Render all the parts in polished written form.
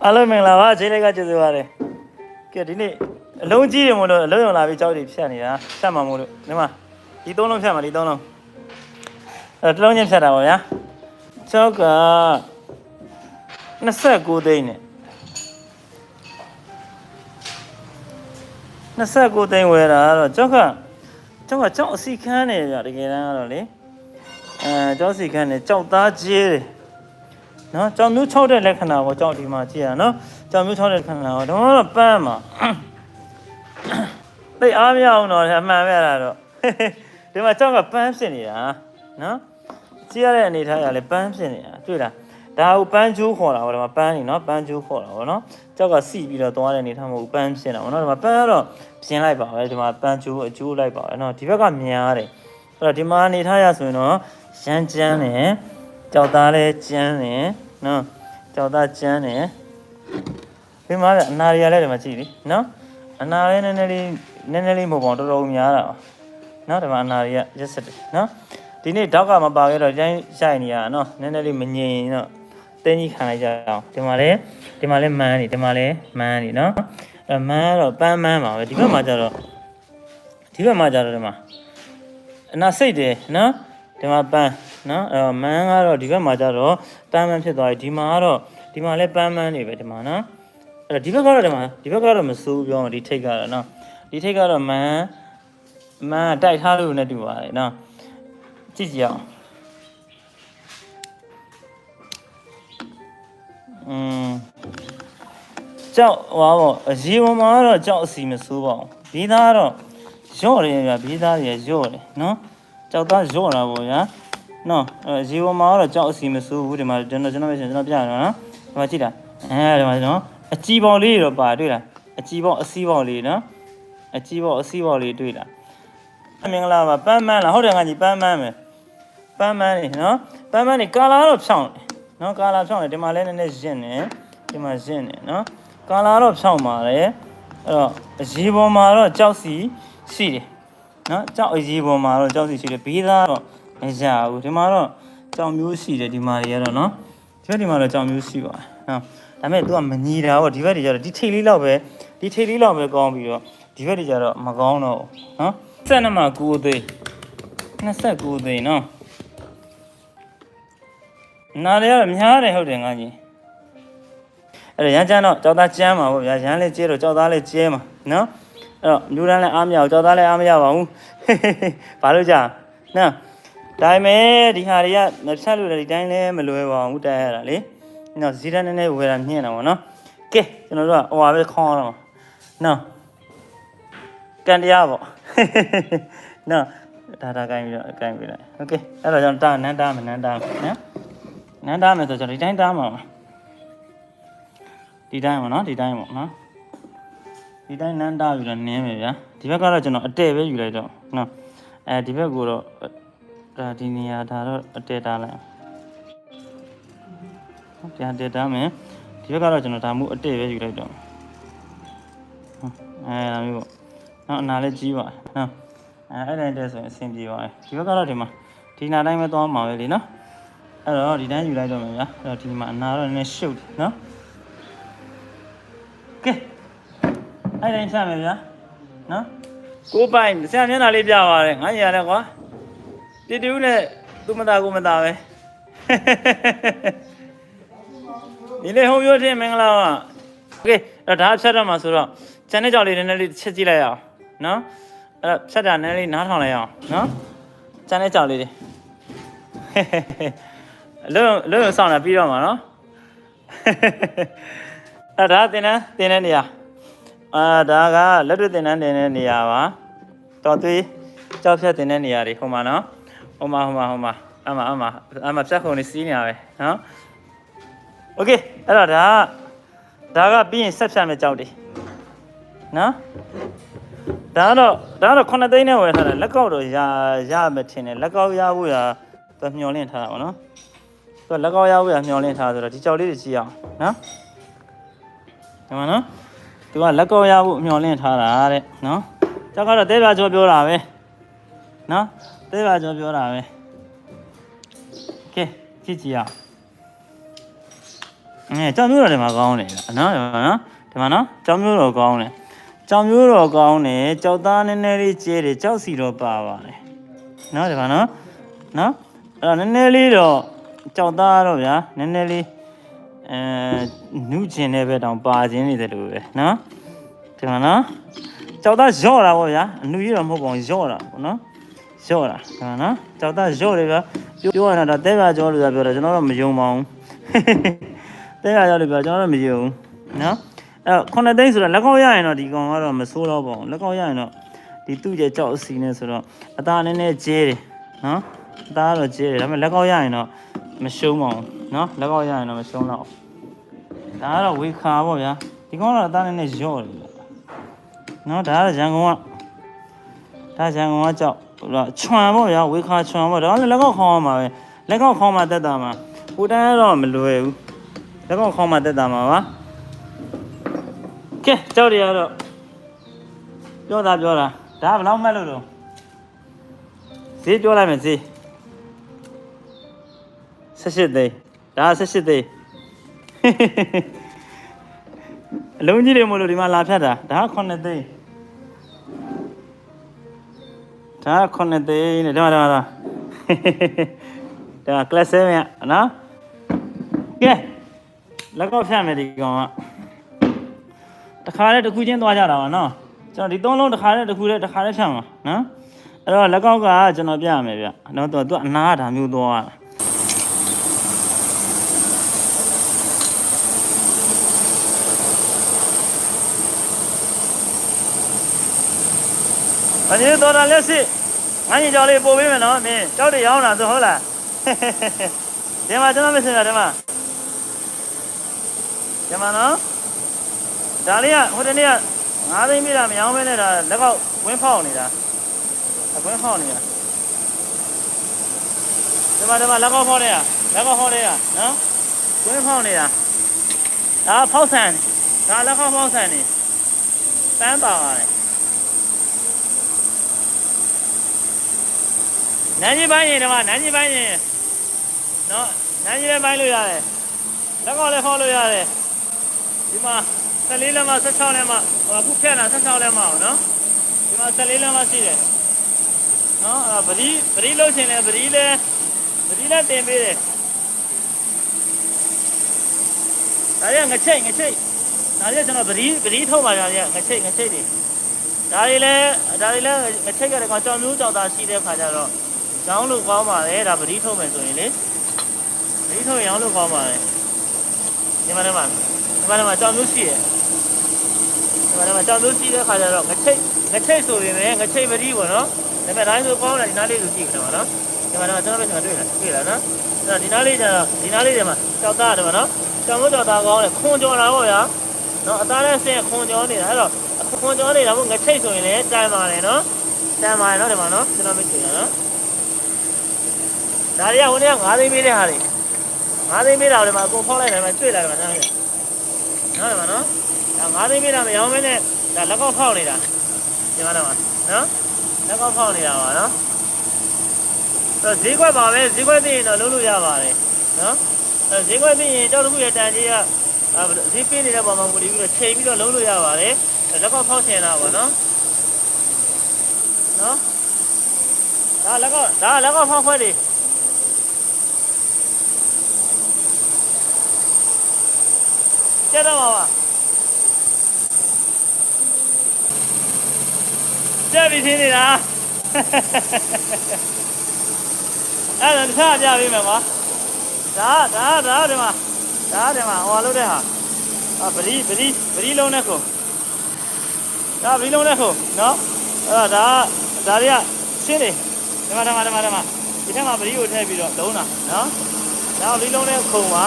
အားလုံးမင်္ဂလာပါခြေလေးကကျေးဇူးပါတယ်ကဲဒီနေ့အလုံးကြီးတွေမို့လို့အလုံးရုံလာပြီးကြောက်တွေဖြတ်နေတာဖြတ်မှာမို့လို့ဒီမှာဒီသုံးလုံးဖြတ်မှာဒီသုံးလုံးတစ်လုံးချင်းဖြတ်တာပါဗျာကြောက်က29သိန်းနဲ့29သိန်းဝယ်တာတော့ကြောက်ကကြောက်အစီခန်းနေဗျာတကယ်တမ်းကတော့လေကြောက်စီခန်းနေကြောက်သားကြီးတယ်နော်ကြောင်မျိုး6တဲ့လက္ခဏာကိုကြောက်ဒီမှာကြည့်ရနော်ကြောင်မျိုး6တဲ့လက္ခဏာကိုတော့ပန်းမှာသိအားမရအောင်တော့အမှန်ပဲလားတော့ဒီမှာကြောက်ကပန်းဖြစ်နေတာနော်ကြည့်ရတဲ့အနေထားရလဲပန်းဖြစ်နေတာတွေ့လားဒါကိုပန်းကျိုးခေါ်တာပေါ့ဒီမှာပန်းနေနော်ပန်းကျိုးခေါ်တာပေါ့နော်ကြောက်ကစီပြီးတော့သွားတဲ့အနေထားမဟုတ်ဘူးပန်းဖြစ်တာပေါ့နော်ဒီမှာပန်းကတော့ပြင်လိုက်ပါပဲဒီမှာပန်းကျိုးအကျိုးလိုက်ပါပဲနော်ဒီဘက်ကမြင်ရတယ်အဲ့တော့ဒီမှာအနေထားရဆိုရင်တော့ရမ်းကျန်းတယ်ကြောက်သားလဲကျန်းတယ်နော်ကြောက်သားကျန်းတယ်ဒီမှာအနာရီရလဲဒီမှာကြည့်လေနော်အနာရီနည်းနည်းလေးမဟုတ်ပါဘူးတော်တော်များတာပါနော်ဒီမှာအနာရီရရက်ဆက်တယ်နော်ဒီနေ့တောက်ကမပါခဲ့တော့ကျန်းရှိုင်နေရနော်နည်းနည်းလေးမငြိမ်တော့တင်းကြီးခံလိုက်ကြအောင်ဒီမှာလဲမန်းနေဒီမှာလဲမန်းနေနော်အဲမန်းတော့ပန်းမန်းပါပဲဒီဘက်မှာကျတော့ဒီမှာအနာစိတ်တယ်နော်ဒီမှာပန်းနော်မန်းကတော့ဒီဘက်မှာကျတော့ပန်းမန်းဖြစ်သွားပြီဒီမှာလဲပန်းမန်းနေပဲဒီမှာနော်အဲ့တော့ဒီဘက်ကတော့မစိုးပြောဒီထိတ်ကတော့နော်ဒီထိတ်ကတော့မန်းတိုက်ထားလို့နဲ့တူပါတယ်နော်ကြည့်ကြအောင်ကြောက်ဟောပေါ့ရေပေါ်မှာတော့ကြောက်အစီမစိုးပါဘူးဘီးသားကတော့ရော့တယ်ဗျဘီးသားတွေရော့တယ်နော်ကြောက်သားရော့တာပေါ့ဗျာနော်ရေပေါ်မှာတော့ကြောက်အစီမစိုးဘူးဒီမှာကျွန်တော်ပြရအောင်နော်ဒီမှာကြည့်တာဒီမှာနော်အကြည်ပေါင်လေးတွေတော့ပါတွေ့လားအကြည်ပေါင်အစီးပေါင်လေးနော်အကြည်ပေါင်အစီးပေါင်လေးတွေ့လားအမင်္ဂလာပါပန်းမန်းလားဟုတ်တယ်ငါကြီးပန်းမန်းမယ်ပန်းမန်းနေနော်ပန်းမန်းနေကာလာတော့ဖြောင်းတယ်နော်ကာလာဖြောင်းတယ်ဒီမှာလဲနည်းနည်းရင့်နေဒီမှာရင့်နေနော်ကာလာတော့ဖြောင်းပါတယ်အဲ့တော့ရေပေါ်မှာတော့ကြောက်စီရှိတယ်နော်ကြောက်ရေပေါ်မှာတော့ကြောက်စီရှိတယ်ဘေးသားတော့မရဘူးဒီမှာတော့ကြောင်မျိုးရှိတယ်ဒီမှာတွေကတော့နော်ဒီမှာတော့ကြောင်မျိုးရှိပါတယ်နော်ဒါပေမဲ့ तू ကမညီတာပေါ့ဒီဘက်တွေကျတော့ဒီထိတ်လေးလောက်ပဲကောင်းပြီးတော့ဒီဘက်တွေကျတော့မကောင်းတော့ဘူးနော်12မှာ9သိန်း29သိန်းနော်နားရရများတယ်ဟုတ်တယ်ငါကြီးအဲ့တော့ရမ်းကျန်းတော့ကြောက်သားကျန်းမှာပေါ့ဗျာရမ်းလေးကျဲတော့ကြောက်သားလေးကျဲမှာနော်အဲ့တော့လူတန်းလည်းအားမရဘူးကြောက်သားလည်းအားမရပါဘူးဘာလို့ကြာနော်ဒါပေမဲ့ဒီဟာတွေကမဖြတ်လို့လည်းဒီတိုင်းလည်းမလွယ်ပါဘူးတိုက်ရတာလေနော်ဇီးတန်းနည်းနည်းဝယ်တာမြင့်တာပေါ့နော်ကဲကျွန်တော်တို့ကဟိုပါပဲခေါင်းအောင်နော်ကန်တရားပေါ့နော်ဒါကိုင်းပြီးလိုက်โอเคအဲ့တော့ကျွန်တော်နန်းတာမယ်နော်နန်းတာမယ်ဆိုကျွန်တော်ဒီတိုင်းတားမှာဒီတိုင်းပေါ့နော်ဒီတိုင်းပေါ့နော်ဒီတိုင်းနန်းတာပြီးတော့နင်းမယ်ဗျာဒီဘက်ကတော့ကျွန်တော်အတဲပဲယူလိုက်တော့နော်ဒီဘက်ကိုတော့ဒါဒီနေရာဒါတော့အတဲတားလိုက်ပြန်တဲတားမယ်ဒီဘက်ကတော့ကျွန်တော်ဒါမှအတဲပဲယူလိုက်တော့ဒါမျိုးပေါ့နော်အနာလည်းကြီးပါနော်အဲ့တိုင်းတဲဆိုရင်အဆင်ပြေပါတယ်ဒီဘက်ကတော့ဒီမှာဒီနာတိုင်းပဲသွားမှာပဲလေနော်အဲ့တော့ဒီတိုင်းယူလိုက်တော့မယ်ဗျာအဲ့တော့ဒီမှာအနာတော့နည်းနည်းရှုပ်တယ်နော်ကဲအဲ့တိုင်းဆက်မယ်ဗျာနော်ကိုပိုင်ဆရာမျက်နှာလေးပြပါတယ်ငါကြီးရတယ်ကွာတီတူးနဲ့သူမသားကိုမသားပဲဒီလေဟုံးပြောတဲ့မင်္ဂလာပါโอเคအဲ့ဒါဖြတ်တော့မှာဆိုတော့ကျန်တဲ့ကြောက်လေးနည်းနည်းလေးချက်ကြည့်လိုက်ရအောင်နော်အဲ့ဖြတ်တာနည်းနည်းလေးနားထောင်လိုက်အောင်နော်ကျန်တဲ့ကြောက်လေးတွေလုံးဆောင်တာပြီးတော့မှာနော်အဲ့ဒါတင်တဲ့နေရာဒါကလက်တွေ့တင်တဲ့နေရာပါတော်သွေးကြောက်ဖြတ်တင်တဲ့နေရာတွေဟိုမှာနော်ဟိုမှာအမဖြတ်ခုံနေစီးနေရပဲနော်โอเคအဲ့တော့ဒါကပြီးရင်ဆက်ဖြတ်မယ်ကြောက်တယ်နော်ဒါတော့9သိန်းနဲ့ဝယ်ထားတယ်လက်ကောက်တော့ရမယ်ထင်တယ်လက်ကောက်ရဖို့ရသူမျောလင့်ထားတာပေါ့နော်သူလက်ကောက်ရဖို့ရမျောလင့်ထားဆိုတော့ဒီကြောက်လေးတွေကြည့်အောင်နော်ဒီမှာနော်သူကလက်ကောက်ရဖို့မျောလင့်ထားတာတဲ့နော်ကြောက်ကတော့တဲပြကျော်ပြောတာပဲနော်တဲပြကျော်ပြောတာပဲကဲကြည့်အောင် ကြောင်မျိုးတော်ဒီမှာကောင်းတယ်နော်ဒီမှာနော်ကြောင်မျိုးတော်ကောင်းတယ်ကြောင်မျိုးတော်ကောင်းတယ်ကြောက်သားနည်းနည်းလေးကျဲတယ်ကြောက်စီတော့ပါပါတယ်နော်ဒီမှာနော်အဲ့တော့နည်းနည်းလေးတော့ကြောက်သားတော့ဗျာနည်းနည်းလေးနုကျင်တဲ့ဘက်တောင်ပါခြင်းနေတယ်လို့ပဲနော်ဒီမှာနော်ကြောက်သားရော့တာပေါ့ဗျာအနုကြီးတော့မဟုတ်ပါဘူးရော့တာပေါ့နော်ရော့တာဒီမှာနော်ကြောက်သားရော့တယ်ဗျာပြောရတာတဲပြကြောလို့ပြောတယ်ကျွန်တော်တော့မယုံပါဘူးတဲပြကြောလို့ပြောကျွန်တော်တော့မယုံဘူးနော်အဲ့တော့9သိန်းဆိုတော့လက်ကောက်ရရင်တော့ဒီကောင်ကတော့မဆိုးတော့ပါဘူးလက်ကောက်ရရင်တော့ဒီသူ့ရဲ့ကြောက်အစီနဲ့ဆိုတော့အသားနည်းနည်းကျဲတယ်နော်အသားတော့ကျဲတယ်ဒါပေမဲ့လက်ကောက်ရရင်တော့မရှုံးပါဘူးနော်လက်ကောက်ရရင်တော့မရှုံးတော့ဒါကတော့ဝေခါပေါ့ဗျာဒီကောင်ကတော့အသားနည်းနည်းရော့တယ်နော်ဒါကတော့ရန်ကုန်ကကြောက်ချွန်ပေါ့ဗျာဝေခါချွန်ပေါ့ဒါလည်းလက်ကောက်ခေါင်းရမှာပဲလက်ကောက်ခေါင်းမှာတက်တာမှာဟိုတန်းတော့မလွယ်ဘူးလက်ကောက်ခေါင်းမှာတက်တာမှာပါကဲကြောက်တယ်ကတော့ပြောတာဒါဘယ်လောက်မှတ်လို့တော့ဈေးပြောလိုက်မယ်ဈေး18သိန်းဒါ18သိန်းအလုံးကြီးတွေမို့လို့ဒီမှာလာဖြတ်တာဒါ9သိန်းဒါ9သိန်းနဲ့ဒါကလပ်7ရနော်ကဲလက်ကောက်ဖြတ်မယ်ဒီကောင်ကတခါတည်းတစ်ခုချင်းသွားကြတာပါနော်ကျွန်တော်ဒီ3လုံးတခါတည်းဖြတ်မှာနော်အဲ့တော့လက်ကောက်ကကျွန်တော်ပြရမယ်ဗျနော်သူအနာဒါမျိုးသွားတာအရင်တော့လက်စစ်ငါညီကြောင်လေးပို့ပေးမယ်နော်မင်းကြောက်တယ်ရောင်းတာဆိုဟုတ်လားဒီမှာကျွန်တော်မစင်တာဒီမှာနော်ဒါလေးကဟိုတနေ့က9သိန်းပြတာမရောင်းမဲနဲ့ဒါလက်ကောက်ဝင်းဖောက်နေတာဝင်းဖောက်နေတာဒီမှာလက်ကောက်ဖောက်နေတာနော်ဝင်းဖောက်နေတာဒါဖောက်ဆန်ဒါလက်ကောက်ဖောက်ဆန်နေပန်းပါပါတယ်နန်းကြီးပိုင်းရင်တော့နန်းကြီးပိုင်းရင်နော်နန်းကြီးလည်းပိုင်းလို့ရတယ်လက်ကောက်လည်းဖောက်လို့ရတယ်ဒီမှာ14လက်မှ16လက်မှအခုဖြတ်တာ16လက်မှနော်ဒီမှာ14လက်မှရှိတယ်နော်အဲ့ဗရီလို့ရှင်လဲဗရီလည်းတင်ပေးတယ်ဒါရငချိတ်ဒါရကျွန်တော်ဗရီထုတ်ပါကြရငချိတ်တွေဒါတွေလည်းငချိတ်ရတဲ့ကောင်ကြောင်မျိုးကြောင်သားရှိတဲ့ခါကျတော့ရောင်းလို့ကောင်းပါလေဒါဗရီထုတ်မယ်ဆိုရင်လေဗရီထုတ်ရင်ရောင်းလို့ကောင်းပါလေဒီမှာကြောင်မျိုးရှိတယ်ဒီမှာကြောင်မျိုးရှိတဲ့ခါကျတော့ငချိတ်ဆိုရင်လည်းငချိတ်ဗရီပေါ့နော်ဒါပေမဲ့တိုင်းဆိုကောင်းတယ်ဒီနားလေးဆိုကြည့်ကြတယ်ပါနော်ဒီမှာကျွန်တော်ပဲကျွန်တော်တွေ့လားနော်အဲ့ဒီနားလေးကျတော့ဒီနားလေးတွေမှာကြောက်သားတယ်ပါနော်ကြောင်မျိုးကြောက်သားကောင်းတယ်ခွန်ကြော်တာပေါ့ဗျာနော်အသားနဲ့ဆင်းခွန်ကြော်နေတာအဲ့တော့ခွန်ကြော်နေတာမို့ငချိတ်ဆိုရင်လည်းတန်ပါတယ်နော်ဒီမှာနော်ကျွန်တော်မကြည့်ရနော်ဒါတွေကဝင်က9သိန်းပေးတဲ့ဟာတွေ9သိန်းပေးတာတွေမှာအကုန်ဖောက်လိုက်တယ်မှာတွေ့လာတယ်မှာနော်ဒီမှာနော်ဒါ9သိန်းပေးတာမရောင်းမဲနဲ့ဒါလက်ကောက်ဖောက်နေတာဒီမှာတော့နော်လက်ကောက်ဖောက်နေတာပါနော်အဲ့ဈေးကွက်ပါပဲဈေးကွက်သိရင်တော့လုပ်လို့ရပါတယ်နော်အဲ့ဈေးကွက်သိရင်ကြောက်တစ်ခုရဲ့တန်ကြီးကဈေးပေးနေတဲ့ပုံမှာမူတည်ပြီးတော့ချိန်ပြီးတော့လုပ်လို့ရပါတယ်လက်ကောက်ဖောက်ချင်တာပေါ့နော်ဒါလက်ကောက်ဖောက်ခွက်တွေကျတော့ပါကျပြီးထင်းနေတာအဲ့ဒါတစ်ခါပြပေးမယ်ကွာဒါဒီမှာဟိုလုပ်တဲ့ဟာဗရီလုံးနဲ့ကိုဒါဗရီလုံးနဲ့ကိုနော်အဲ့ဒါတွေကရှင်းနေဒီမှာဒီထဲမှာဗရီကိုထည့်ပြီးတော့လုံးတာနော်ဒါဗရီလုံးနဲ့ခုံပါ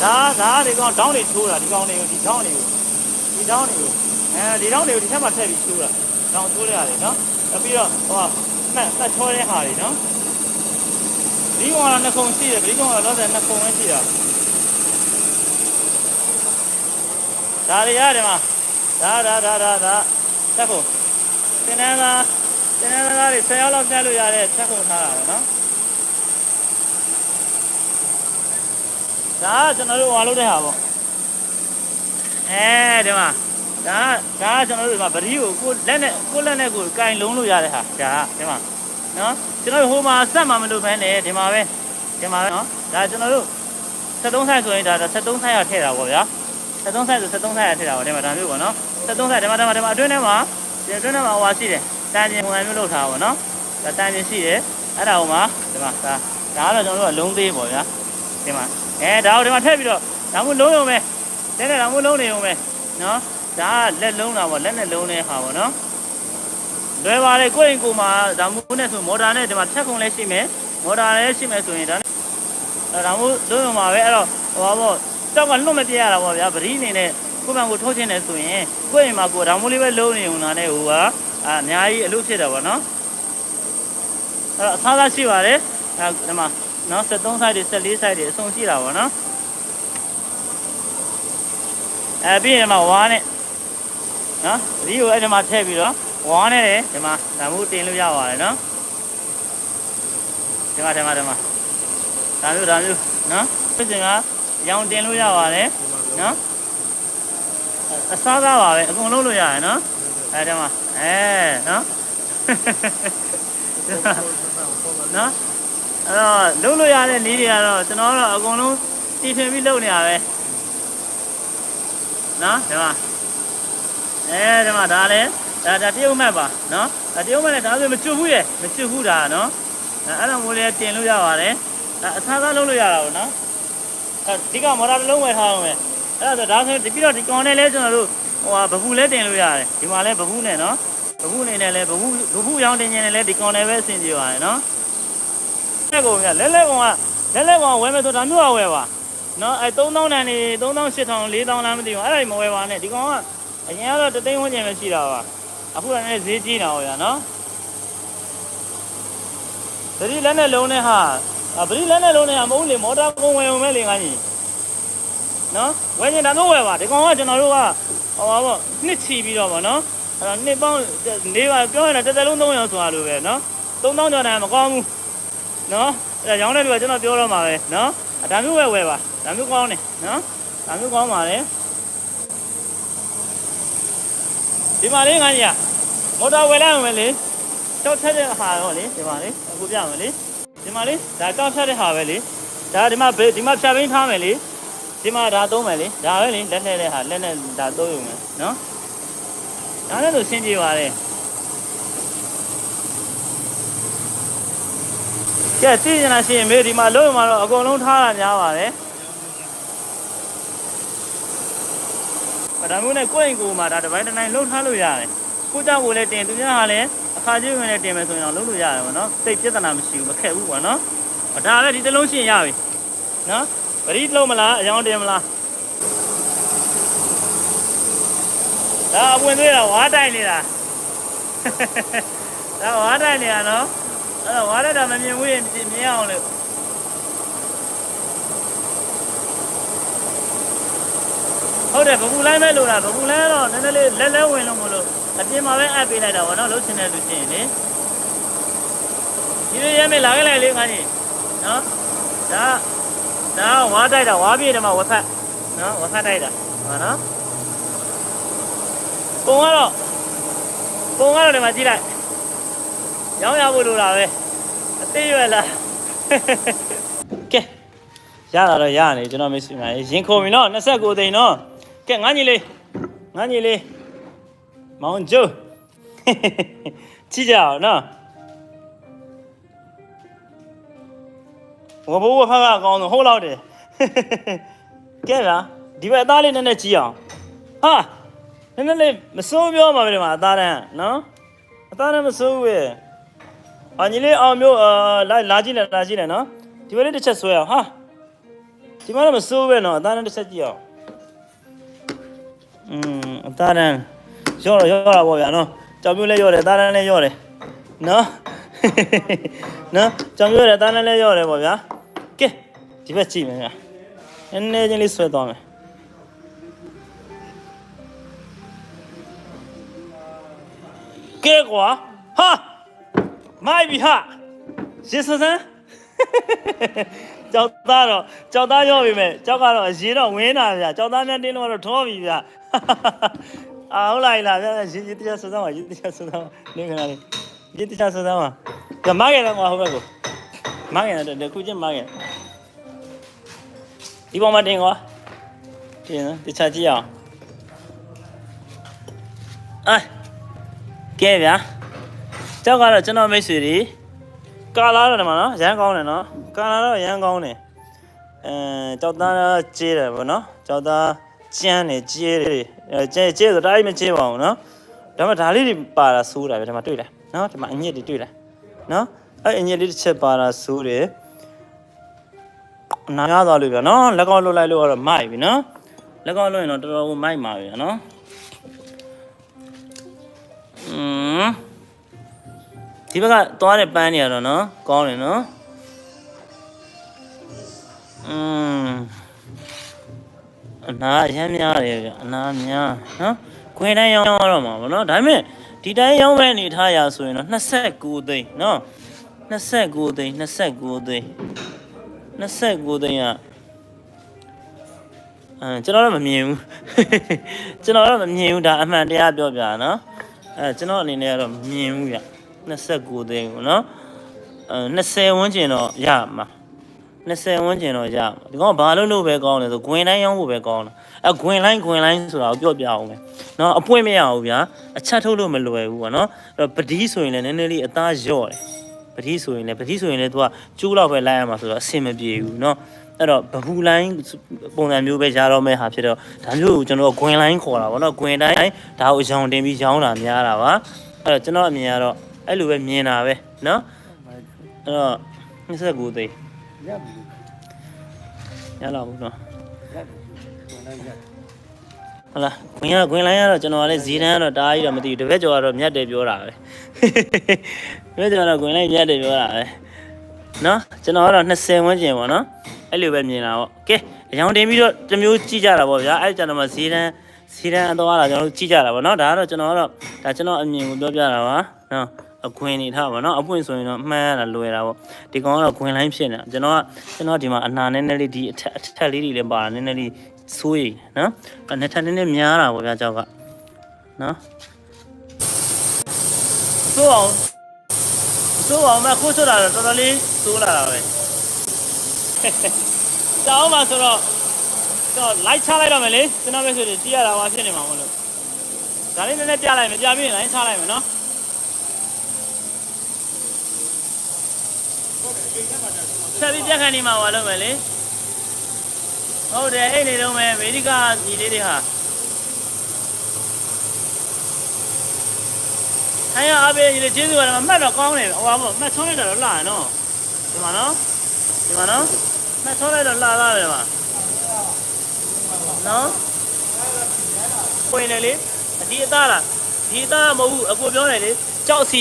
ဒါဒီကောင်ဒေါင်းတွေထိုးတာဒီကောင်တွေကိုဒီဒေါင်းတွေကိုဒီထဲမှာထည့်ပြီးထိုးတာဒေါင်းထိုးရတယ်နော်ပြီးတော့ဟိုမှတ်ချောတဲ့ဟာတွေနော်ဒီကောင်ကနှစ်ခုရှိတယ်ဒီကောင်ကတော့နှစ်ခုပဲရှိတာဒါတွေရတယ်မှာဒါချက်ခုတင်နန်းသားတွေ10ရောက်လောက်ပြလို့ရတဲ့ချက်ခုထားတာပေါ့နော် ဒါကျွန်တော်တို့ဟွာလုပ်တဲ့ဟာပေါ့အဲဒီမှာဒါကျွန်တော်တို့ဒီမှာဗရီးကိုကိုလက်နဲ့ကိုကင်လုံးလို့ရတဲ့ဟာဒါဒီမှာနော်ကျွန်တော်တို့ဟိုမှာဆက်မှာမလို့ပဲနဲ့ဒီမှာပဲနော်ဒါကျွန်တော်တို့73ဆိုင်ဆိုရင်ဒါ73ဆိုင်ရထည့်တာပေါ့ဗျာ73ဆိုင်ဆို73ဆိုင်ရထည့်တာပေါ့ဒီမှာဒါမျိုးပေါ့နော်73ဆိုင်ဒီမှာအတွင်းထဲမှာဟိုဟာရှိတယ်တန်ပြင်ဟိုမျိုးလောက်ထားပါပေါ့နော်ဒါတန်ပြင်ရှိတယ်အဲ့ဒါဟိုမှာဒီမှာဒါကတော့ကျွန်တော်တို့ကလုံးသေးပေါ့ဗျာဒီမှာဒါကိုဒီမှာထည့်ပြီးတော့ဒါမှမဟုတ်လုံးရုံပဲတဲ့ဒါမှမဟုတ်လုံးနေုံပဲနော်ဒါလက်လုံးတာပေါ့လက်နဲ့လုံးတဲ့ဟာပေါ့နော်လွယ်ပါတယ်ကိုယ့်အိမ်ကိုမှာဒါမှမဟုတ်နဲ့ဆိုမော်တာနဲ့ဒီမှာဖြတ်ခုံလည်းရှိမယ်မော်တာလည်းရှိမယ်ဆိုရင်ဒါမှမဟုတ်လုံးရုံမှာပဲအဲ့တော့ဟိုပါပေါ့တောက်ကလွတ်မပြရတာပေါ့ဗျာဗရီးအနေနဲ့ကိုယ့်ဘန်ကိုထိုးချင်တယ်ဆိုရင်ကိုယ့်အိမ်မှာကိုဒါမှမဟုတ်လေးပဲလုံးနေုံတာနဲ့ဟိုကအများကြီးအလုပ်ဖြစ်တယ်ပေါ့နော်အဲ့တော့အသားသားရှိပါတယ်ဒီမှာနော်73 site တွေ14 site တွေအဆုံးရှိတာပေါ့နော်ပြီးရင်ဒီမှာဝါးနဲ့နော်ဒီကိုအဲ့ဒီမှာထည့်ပြီးတော့ဝါးနဲ့ဒီမှာဒါမျိုးတင်လို့ရပါတယ်နော်ဒီမှာဒါမျိုးနော်ဖြစ်စဉ်ကရောင်တင်လို့ရပါတယ်နော်အစားသားပါပဲအကုန်လုံးလို့ရတယ်နော်ဒီမှာနော်နော်အဲ့တော့လုံးလို့ရတဲ့နည်းတွေကတော့ကျွန်တော်တို့အကုန်လုံးတည်ထွင်ပြီးလုပ်နေရပဲနော်ဒီမှာဒီမှာဒါလည်းဒါတရုတ်မတ်ပါနော်တရုတ်မတ်နဲ့ဒါဆိုမကျွတ်ဘူးဒါနော်အဲ့လိုမျိုးလေးတင်လို့ရပါတယ်အစားလုံးလို့ရတာပေါ့နော်ဒီကမော်တာတစ်လုံးဝယ်ထားအောင်ပဲအဲ့ဒါဆိုပြီးတော့ဒီကောင်နဲ့လဲကျွန်တော်တို့ဟိုဗဘူးလဲတင်လို့ရတယ်ဒီမှာလဲဗဘူးနဲ့နော်ဗဘူးနေနဲ့လဲဗဘူးရောင်းတင်နေနဲ့လဲဒီကောင်နဲ့ပဲအဆင်ပြေပါတယ်နော်လက်ကောင်ကလက်ကောင်ဝယ်မယ်ဆိုဒါမျိုးဝယ်ပါနော်3000တန်နေ3800 4000လားမသိဘူးအဲ့ဒါမဝယ်ပါနဲ့ဒီကောင်ကအရင်ကတော့3သိန်းဝန်းကျင်ပဲရှိတာပါအခုလည်းဈေးကြီးတာဟောရနော်ဗရီးလက်နဲ့လုံးနဲ့ဟာမဟုတ်လေမော်တာကုန်ဝယ်ဝင်မဲ့လေငါကြီးနော်ဝယ်ရင်ဒါမျိုးဝယ်ပါဒီကောင်ကကျွန်တော်တို့ကဟောပါပေါ့နှစ်ချီပြီးတော့ပေါ့နော်အဲ့တော့နှစ်ပေါင်း၄ပါပြောရင်တစ်သက်လုံး300ဆိုတာလိုပဲနော်3000ကျော်တန်မကောင်းဘူးနော်အဲ့ဒါရောင်းတဲ့လူကကျွန်တော်ပြောတော့မှာပဲနော်ဒါမျိုးဝယ်ပါဒါမျိုးကောင်းတယ်နော်ဒါမျိုးကောင်းပါလေဒီမှာလေးငါကြီးမော်တာဝယ်လိုက်အောင်ပဲလေတောက်ထက်တဲ့ဟာတော့လေဒီမှာလေအခုပြမယ်လေဒီမှာလေဒါတောက်ထက်တဲ့ဟာပဲလေဒါဒီမှာဖြတ်ဘင်းထားမယ်လေဒီမှာဒါသုံးမယ်လေဒါပဲလေလက်နဲ့ဟာလက်နဲ့ဒါသုံးရုံပဲနော်ဒါနဲ့ဆိုရှင်းပြပါလေကဲသိနေတာရှိရင်မေးဒီမှာလုံးရုံမှာတော့အကုန်လုံးထားတာများပါတယ်ဒါမျိုးနဲ့ကိုယ့်အိမ်ကိုမှာဒါတစ်ပိုင်းတစ်နိုင်လုံးထားလို့ရတယ်ကိုကြောက်ကိုလည်းတင်သူများဟာလည်းအခါကြီးဝင်လည်းတင်မယ်ဆိုရင်တော့လုံးလို့ရတယ်ပေါ့နော်စိတ်ပြဿနာမရှိဘူးမခက်ဘူးပေါ့နော်ဒါလည်းဒီတစ်လုံးရှင်းရပြီနော်ဗရီးလုံးမလားအယောင်တင်မလားဒါအဝင်သေးတာဝါတိုက်နေတာဒါဝါတိုက်နေတာနော်အဲ့တော့ဝါတိုက်တာမမြင်ဘူးရင်မြင်အောင်လို့ဟုတ်တယ်ဗဘူးလိုင်းပဲလို့လားဗဘူးလိုင်းတော့နည်းနည်းလေးလက်ဝင်လို့မလို့အပြင်မှာပဲအပ်ပေးလိုက်တာပေါ့နော်လှုပ်ချင်တဲ့လူချင်းလေဒီလိုရဲမေးလာခဲ့လိုက်လေခါကြီးနော်ဒါဝါတိုက်တာဝါပြေးတယ်မှာဝက်ဖက်နော်ဝက်ဖက်တိုက်တာဟာနော်ပုံကတော့ဒီမှာကြည့်လိုက်ရောင်းရဖို့လိုတာပဲအသေးရွယ်လားကဲရတာတော့ရနေကျွန်တော်မရှိမှရင်ခုံပြီနော်29သိန်းနော်ကဲငါညီလေးမောင်ကျိုးကြည့်ကြအောင်နော်ဝဘိုးဝဖကအကောင်းဆုံးဟုတ်တော့တယ်ကဲလားဒီဘက်အသားလေးနည်းနည်းကြည့်အောင်ဟာနည်းနည်းလေးမစိုးပြောမှာပဲဒီမှာအသားတန်းနော်အသားတန်းမစိုးဘူးရဲ့အညီလေးအောင်မျိုးလာကြည့်လဲနော်ဒီဘက်လေးတစ်ချက်ဆွဲအောင်ဟာဒီမှာတော့မစိုးပဲနော်အသားတန်းတစ်ချက်ကြည့်အောင်အသားတန်းရောတာပေါ့ဗျာနော်ကြောင်မျိုးလည်းရောတယ်အသားတန်းလည်းရောတယ်နော်ကြောင်မျိုးလည်းအသားတန်းလည်းရောတယ်ပေါ့ဗျာကဲဒီဘက်ကြည့်မယ်ဗျာနည်းနည်းချင်းလေးဆွဲသွားမယ်ကဲကွာဟာမိုက်ပြီဟာရေစစမ်း ကြောက်သားတော့ကြောက်သားရောပြီမဲ့ကြောက်ကတော့အရေးတော့ဝင်းတာဗျာကြောက်သားများတင်းတော့ထောပြီဗျာအာဟုတ်လားဗျာရေးတရားစစမ်းပါရေးတရားစစမ်းနေခဏလေးရေးတရားစစမ်းပါကမခဲ့တော့ဟိုဘက်ကိုမခဲ့တော့ခုချင်းမခဲ့ဒီပေါ်မှာတင်ကွာတင်နော်တခြားကြည့်အောင်ကဲဗျာကြောက်ကတော့ကျွန်တော်မိတ်ဆွေတွေကာလာတော့ဒီမှာနော်ရမ်းကောင်းတယ်နော်ကာလာတော့ရမ်းကောင်းတယ်ကြောက်သားကြေးတယ်ဗောနော်ကြောက်သားကျန်းတယ်ကြေးတယ်ကြေးဆိုတိုင်းမကြေးပါဘူးနော်ဒါမှဒါလေးတွေပါတာဆိုးတာပဲဒီမှာတွေ့လားနော်ဒီမှာအညစ်တွေတွေ့လားနော်အဲ့အညစ်လေးတစ်ချက်ပါတာဆိုးတယ်နားရသွားလို့ဗျာနော်လက်ကောက်လွတ်လိုက်လို့တော့မိုက်ပြီနော်လက်ကောက်လွတ်ရင်တော့တော်တော်ကိုမိုက်ပါပြီနော်ဒီဘက်ကသွားတဲ့ပန်းနေရတော့နော်ကောင်းတယ်နော်အနာရမ်းများတယ်ဗျအနာများနော်ခွင်တိုင်းရောင်းတော့မှာဗောနော်ဒါပေမဲ့ဒီတိုင်းရောင်းမဲ့အနေထားရဆိုရင်တော့29သိန်းနော်29သိန်း29သိန်း29သိန်းကကျွန်တော်တော့မမြင်ဘူးကျွန်တော်တော့မမြင်ဘူးဒါအမှန်တရားပြောပြနော်ကျွန်တော်အနေနဲ့ကတော့မမြင်ဘူးဗျ29သိန်းကိုနော်20ဝန်းကျင်တော့ရမှာ20ဝန်းကျင်တော့ရမှာဒီကောင်ဘာလို့ပဲကောင်းလဲဆိုဂွင်တိုင်းရောင်းဖို့ပဲကောင်းတာဂွင်လိုင်းဆိုတာကိုပြောပြအောင်မယ်နော်အပွင့်မရဘူးဗျာအချက်ထုတ်လို့မလွယ်ဘူးပေါ့နော်ပတိဆိုရင်လည်းနည်းနည်းလေးအသားလျော့တယ်ပတိဆိုရင်လည်းသူကကျိုးလောက်ပဲလိုက်ရမှာဆိုတော့အဆင်မပြေဘူးနော်အဲ့တော့ဗဘူးလိုင်းပုံစံမျိုးပဲရတော့မဲ့ဟာဖြစ်တော့ဒါမျိုးကိုကျွန်တော်ဂွင်လိုင်းခေါ်တာပေါ့နော်ဂွင်တိုင်းဒါကိုရောင်တင်ပြီးရောင်းတာများတာပါအဲ့တော့ကျွန်တော်အမြင်ကတော့အဲ့လိုပဲမြင်တာပဲနော်အဲ့တော့29သိန်းရပြီရလောက်ဘူးနော်ဟုတ်လားဂွင်လိုင်းကတော့ကျွန်တော်ကလည်းဇီတန်းကတော့တားကြီးတော့မသိဘူးတပည့်ကျော်ကတော့မြတ်တယ်ပြောတာပဲတပည့်ကျော်ကတော့ဂွင်လိုင်းမြတ်တယ်ပြောတာပဲနော်ကျွန်တော်ကတော့20ဝန်းကျင်ပေါ့နော်အဲ့လိုပဲမြင်တာပေါ့ကဲအကြောင်းတင်ပြီးတော့တမျိုးကြည့်ကြတာပေါ့ဗျာအဲ့ကျွန်တော်မှဇီတန်းအတော့လာကျွန်တော်တို့ကြည့်ကြတာပေါ့နော်ဒါကတော့ကျွန်တော်အမြင်ကိုပြောပြတာပါနော်အခွင်နေထားပါနော်အပွင့်ဆိုရင်တော့မှန်းရတာလွယ်တာပေါ့ဒီကောင်ကတော့ခွင်လိုင်းဖြစ်နေတာကျွန်တော်ဒီမှာအနာနည်းနည်းလေးဒီအထက်လေးတွေလည်းပါတာနည်းနည်းလေးဆိုးရိမ်နော်နှစ်ထပ်နည်းနည်းများတာပေါ့ဗျာကြောက်ကနော်ဆိုးအောင်မခိုးဆိုတာတော့တော်တော်လေးဆိုးလာတာပဲတောင်းပါဆိုတော့လိုက်ချလိုက်တော့မယ်လေကျွန်တော်ပဲဆိုရင်တီးရတာပါဖြစ်နေမှာမဟုတ်လို့ဒါလေးနည်းနည်းပြလိုက်မယ်ပြပြီးရင်လိုက်ချလိုက်မယ်နော်ဆက်ပြီးပြခန့်နေမှာပါလို့မယ်လေဟုတ်တယ်အဲ့နေတော့မယ်အမေရိကညီလေးတွေဟာအဲ့ရအဘေးကြီးလေးကျေးဇူးပါတယ်မှတ်တော့ကောင်းတယ်ဟိုပါမို့မှတ်ဆုံးလိုက်တော့လာနော်ဒီမှာနော်မှတ်ဆုံးလိုက်တော့လာတယ်ပါနော်ပွင့်တယ်လေဒီအသားလားဒီအသားမဟုတ်ဘူးအကိုပြောတယ်လေကြောက်စီ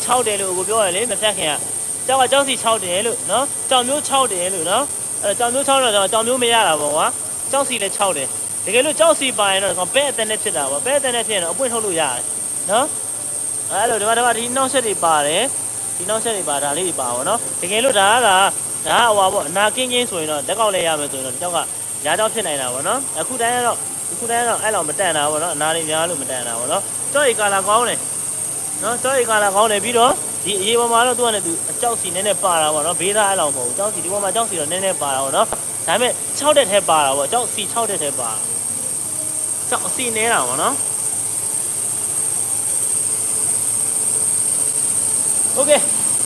6တယ်လို့အကိုပြောတယ်လေမဖြတ်ခင်ကကြောက်စီ6တယ်လို့နော်ကြောက်မျိုး6တယ်လို့နော်အဲ့ကြောက်မျိုး6တော့ကြောက်မျိုးမရတာပေါ့ကွာကြောက်စီလည်း6တယ်တကယ်လို့ကြောက်စီပါရင်တော့ပဲအတန်းနဲ့ဖြစ်တာပေါ့ပဲအတန်းနဲ့ဖြစ်ရင်တော့အပွင့်ထုတ်လို့ရတယ်နော်အဲ့လိုဒီမှာဒီနောက်ဆက်တွေပါတယ်ဒီနောက်ဆက်တွေပါဒါလေးတွေပါပေါ့နော်တကယ်လို့ဒါဟိုပါပေါ့အနာကင်းဆိုရင်တော့လက်ကောက်လဲရမယ်ဆိုရင်တော့ဒီကြောက်ကရာကြောက်ဖြစ်နိုင်တာပေါ့နော်အခုတိုင်းကတော့အဲ့လောက်မတန်တာပေါ့နော်အနာတွေများလို့မတန်တာပေါ့နော်ကြောက်ရီကာလာကောင်းတယ်နော်ကြောက်ရီကာလာကောင်းတယ်ပြီးတော့ဒီအရေးပေါ်မှာတော့သူကလည်းသူအကြောက်စီနည်းနည်းပါတာပေါ့နော်ဘေးသားအဲ့လောက်မဟုတ်ဘူးကြောက်စီဒီပေါ်မှာကြောက်စီတော့နည်းနည်းပါတာပေါ့နော်ဒါပေမဲ့6တက်ထဲပါတာပေါ့ကြောက်စီ6တက်ထဲပါကြောက်အစီနေတာပေါ့နော်โอเค